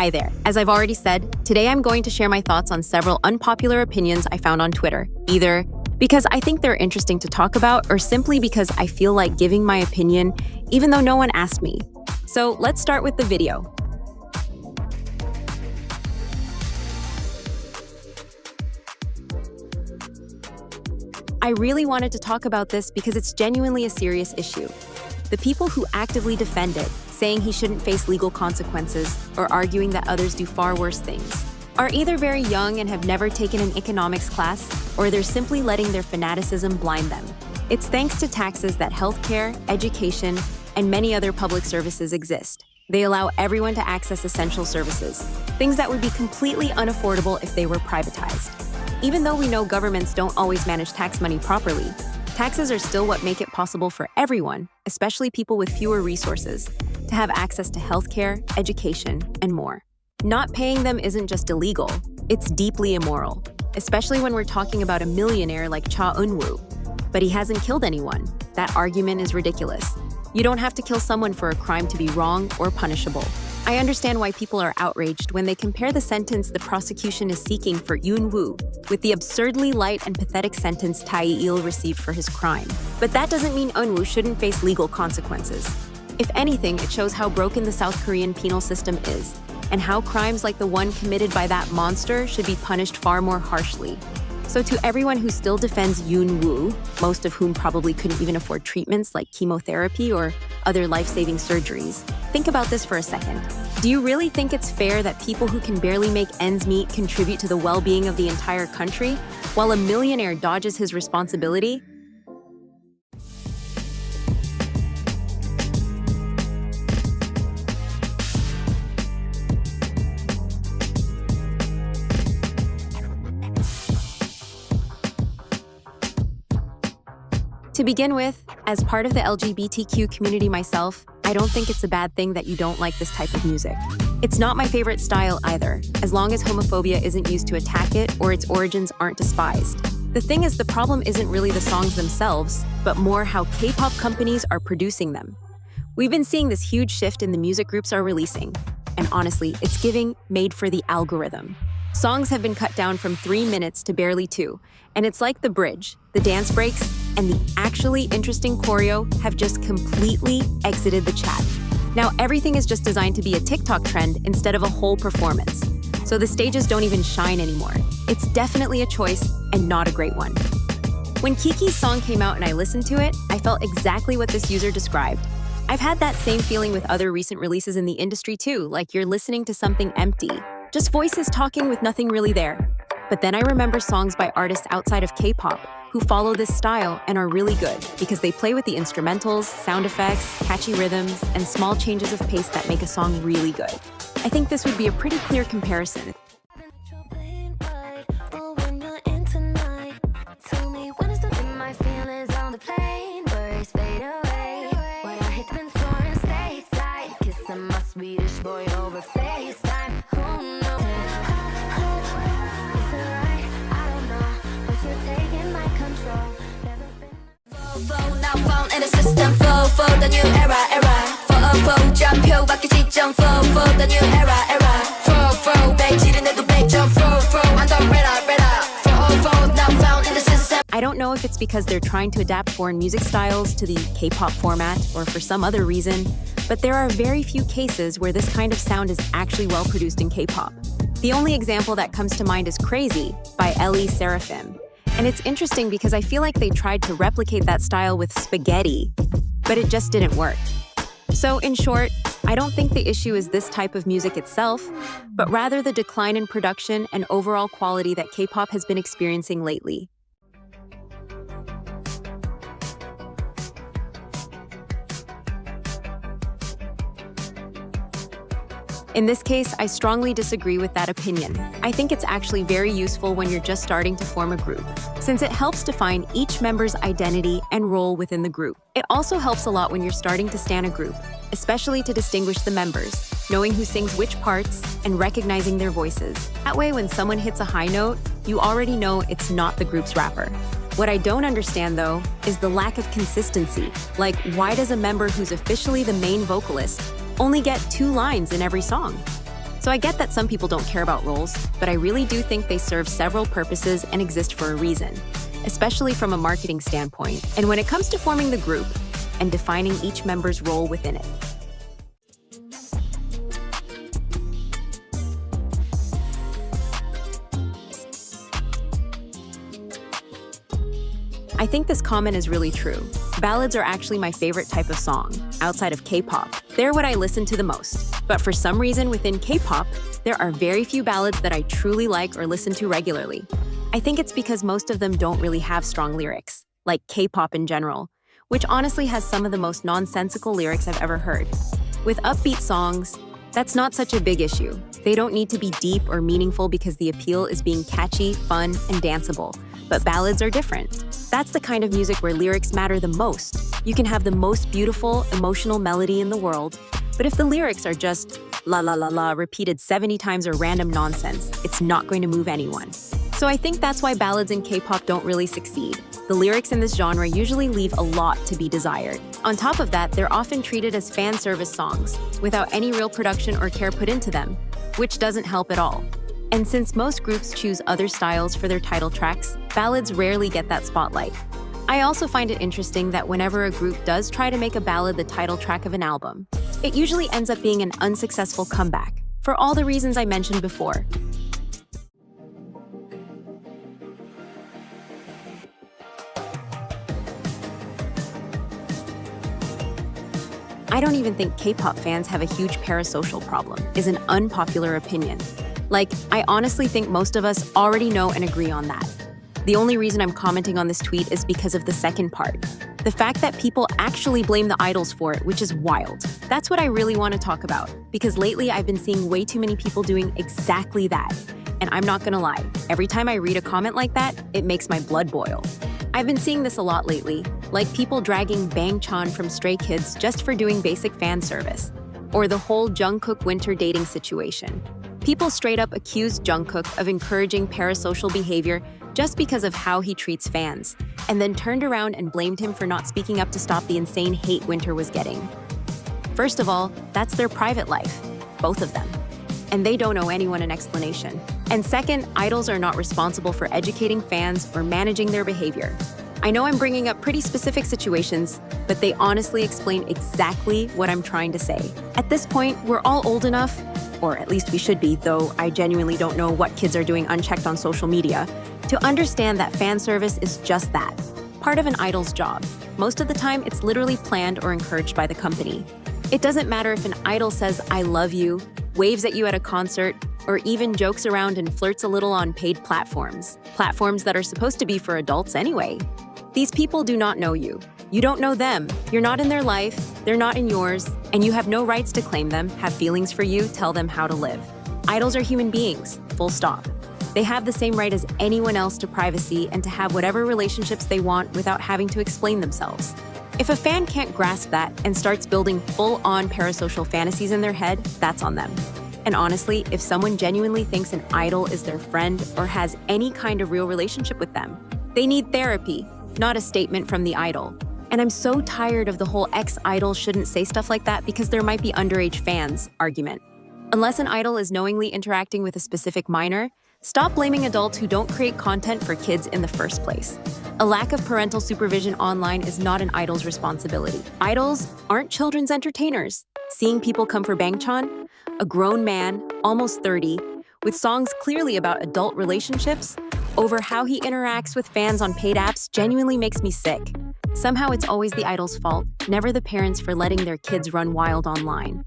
Hi there. As I've already said, today I'm going to share my thoughts on several unpopular opinions I found on Twitter, either because I think they're interesting to talk about or simply because I feel like giving my opinion even though no one asked me. So let's start with the video. I really wanted to talk about this because it's genuinely a serious issue. The people who actively defend it, saying he shouldn't face legal consequences or arguing that others do far worse things, are either very young and have never taken an economics class, or they're simply letting their fanaticism blind them. It's thanks to taxes that healthcare, education, and many other public services exist. They allow everyone to access essential services, things that would be completely unaffordable if they were privatized. Even though we know governments don't always manage tax money properly, taxes are still what make it possible for everyone, especially people with fewer resources, to have access to healthcare, education, and more. Not paying them isn't just illegal, it's deeply immoral, especially when we're talking about a millionaire like Cha Eun-woo. But he hasn't killed anyone. That argument is ridiculous. You don't have to kill someone for a crime to be wrong or punishable. I understand why people are outraged when they compare the sentence the prosecution is seeking for Eun-woo with the absurdly light and pathetic sentence Tae-il received for his crime. But that doesn't mean Eun-woo shouldn't face legal consequences. If anything, it shows how broken the South Korean penal system is, and how crimes like the one committed by that monster should be punished far more harshly. So to everyone who still defends Eun-woo, most of whom probably couldn't even afford treatments like chemotherapy or other life-saving surgeries, think about this for a second. Do you really think it's fair that people who can barely make ends meet contribute to the well-being of the entire country, while a millionaire dodges his responsibility? To begin with, as part of the LGBTQ community myself, I don't think it's a bad thing that you don't like this type of music. It's not my favorite style either, as long as homophobia isn't used to attack it or its origins aren't despised. The thing is, the problem isn't really the songs themselves, but more how K-pop companies are producing them. We've been seeing this huge shift in the music groups are releasing, and honestly, it's giving made for the algorithm. Songs have been cut down from 3 minutes to barely 2, and it's like the bridge, the dance breaks, and the actually interesting choreo have just completely exited the chat. Now everything is just designed to be a TikTok trend instead of a whole performance. So the stages don't even shine anymore. It's definitely a choice and not a great one. When Kiki's song came out and I listened to it, I felt exactly what this user described. I've had that same feeling with other recent releases in the industry too, like you're listening to something empty. Just voices talking with nothing really there. But then I remember songs by artists outside of K-pop who follow this style and are really good because they play with the instrumentals, sound effects, catchy rhythms, and small changes of pace that make a song really good. I think this would be a pretty clear comparison. I don't know if it's because they're trying to adapt foreign music styles to the K-pop format or for some other reason, but there are very few cases where this kind of sound is actually well produced in K-pop. The only example that comes to mind is Crazy by Ellie Seraphim. And it's interesting because I feel like they tried to replicate that style with Spaghetti, but it just didn't work. So in short, I don't think the issue is this type of music itself, but rather the decline in production and overall quality that K-pop has been experiencing lately. In this case, I strongly disagree with that opinion. I think it's actually very useful when you're just starting to form a group, since it helps define each member's identity and role within the group. It also helps a lot when you're starting to stan a group, especially to distinguish the members, knowing who sings which parts and recognizing their voices. That way, when someone hits a high note, you already know it's not the group's rapper. What I don't understand, though, is the lack of consistency. Like, why does a member who's officially the main vocalist only get 2 lines in every song? So So I get that some people don't care about roles, but I really do think they serve several purposes and exist for a reason, especially from a marketing standpoint, and when it comes to forming the group and defining each member's role within it. I think this comment is really true. Ballads are actually my favorite type of song, outside of K-pop. They're what I listen to the most. But for some reason within K-pop, there are very few ballads that I truly like or listen to regularly. I think it's because most of them don't really have strong lyrics, like K-pop in general, which honestly has some of the most nonsensical lyrics I've ever heard. With upbeat songs, that's not such a big issue. They don't need to be deep or meaningful because the appeal is being catchy, fun, and danceable. But ballads are different. That's the kind of music where lyrics matter the most. You can have the most beautiful, emotional melody in the world, but if the lyrics are just la la la la repeated 70 times or random nonsense, it's not going to move anyone. So I think that's why ballads in K-pop don't really succeed. The lyrics in this genre usually leave a lot to be desired. On top of that, they're often treated as fan service songs, without any real production or care put into them, which doesn't help at all. And since most groups choose other styles for their title tracks, ballads rarely get that spotlight. I also find it interesting that whenever a group does try to make a ballad the title track of an album, it usually ends up being an unsuccessful comeback, for all the reasons I mentioned before. I don't even think K-pop fans have a huge parasocial problem, is an unpopular opinion. Like, I honestly think most of us already know and agree on that. The only reason I'm commenting on this tweet is because of the second part. The fact that people actually blame the idols for it, which is wild. That's what I really want to talk about, because lately I've been seeing way too many people doing exactly that. And I'm not gonna lie, every time I read a comment like that, it makes my blood boil. I've been seeing this a lot lately, like people dragging Bang Chan from Stray Kids just for doing basic fan service, or the whole Jungkook winter dating situation. People straight up accused Jungkook of encouraging parasocial behavior just because of how he treats fans, and then turned around and blamed him for not speaking up to stop the insane hate Winter was getting. First of all, that's their private life, both of them, and they don't owe anyone an explanation. And second, idols are not responsible for educating fans or managing their behavior. I know I'm bringing up pretty specific situations, but they honestly explain exactly what I'm trying to say. At this point, we're all old enough, or at least we should be, though I genuinely don't know what kids are doing unchecked on social media, to understand that fan service is just that, part of an idol's job. Most of the time, it's literally planned or encouraged by the company. It doesn't matter if an idol says, "I love you," waves at you at a concert, or even jokes around and flirts a little on paid platforms that are supposed to be for adults anyway. These people do not know you. You don't know them. You're not in their life, they're not in yours, and you have no rights to claim them, have feelings for you, tell them how to live. Idols are human beings, full stop. They have the same right as anyone else to privacy and to have whatever relationships they want without having to explain themselves. If a fan can't grasp that and starts building full-on parasocial fantasies in their head, that's on them. And honestly, if someone genuinely thinks an idol is their friend or has any kind of real relationship with them, they need therapy, not a statement from the idol. And I'm so tired of the whole ex-idol shouldn't say stuff like that because there might be underage fans argument. Unless an idol is knowingly interacting with a specific minor, stop blaming adults who don't create content for kids in the first place. A lack of parental supervision online is not an idol's responsibility. Idols aren't children's entertainers. Seeing people come for Bang Chan, a grown man, almost 30, with songs clearly about adult relationships, over how he interacts with fans on paid apps genuinely makes me sick. Somehow it's always the idol's fault, never the parents for letting their kids run wild online.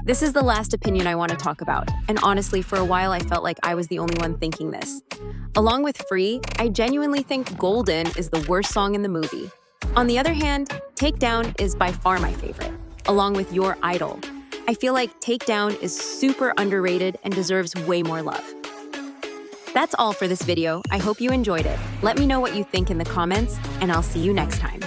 This is the last opinion I want to talk about, and honestly, for a while I felt like I was the only one thinking this. Along with Free, I genuinely think Golden is the worst song in the movie. On the other hand, Takedown is by far my favorite, along with Your Idol. I feel like Takedown is super underrated and deserves way more love. That's all for this video. I hope you enjoyed it. Let me know what you think in the comments, and I'll see you next time.